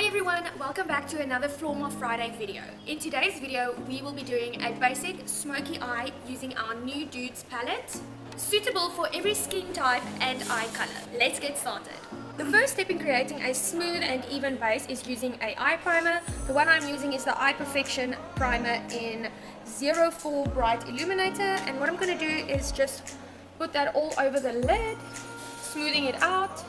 Hi everyone, welcome back to another Flormar Friday video. In today's video, we will be doing a basic smoky eye using our new Dudes palette, suitable for every skin type and eye color. Let's get started. The first step in creating a smooth and even base is using an eye primer. The one I'm using is the Eye Perfection Primer in 04 Bright Illuminator, and what I'm going to do is just put that all over the lid, smoothing it out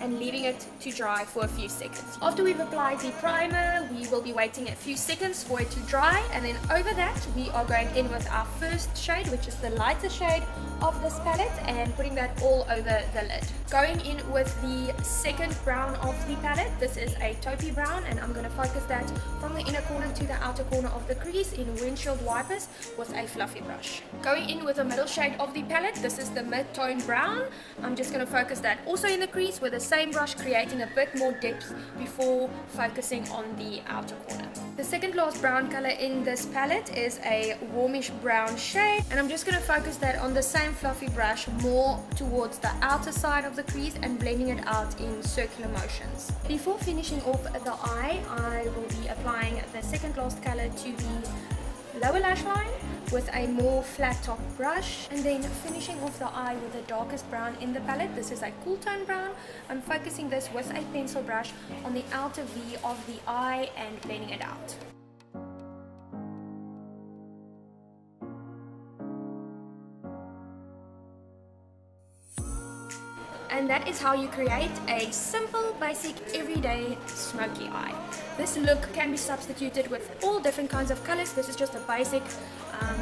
and leaving it to dry for a few seconds. After we've applied the primer, we will be waiting a few seconds for it to dry, and then over that we are going in with our first shade, which is the lighter shade of this palette, and putting that all over the lid. Going in with the second brown of the palette, this is a taupey brown, and I'm going to focus that from the inner corner to the outer corner of the crease in windshield wipers with a fluffy brush. Going in with the middle shade of the palette, this is the mid-tone brown. I'm just going to focus that also in the crease with the same brush, creating a bit more depth before focusing on the outer corner. The second last brown color in this palette is a warmish brown shade, and I'm just going to focus that on the same fluffy brush more towards the outer side of the crease and blending it out in circular motions. Before finishing off the eye, I will be applying the second last color to the lower lash line with a more flat top brush, and then finishing off the eye with the darkest brown in the palette. This is a cool tone brown. I'm focusing this with a pencil brush on the outer V of the eye and blending it out. And that is how you create a simple, basic, everyday smoky eye. This look can be substituted with all different kinds of colors. This is just a basic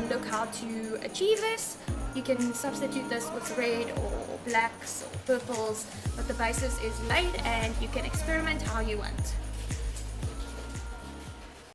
look how to achieve this. You can substitute this with red or blacks or purples, but the basis is laid and you can experiment how you want.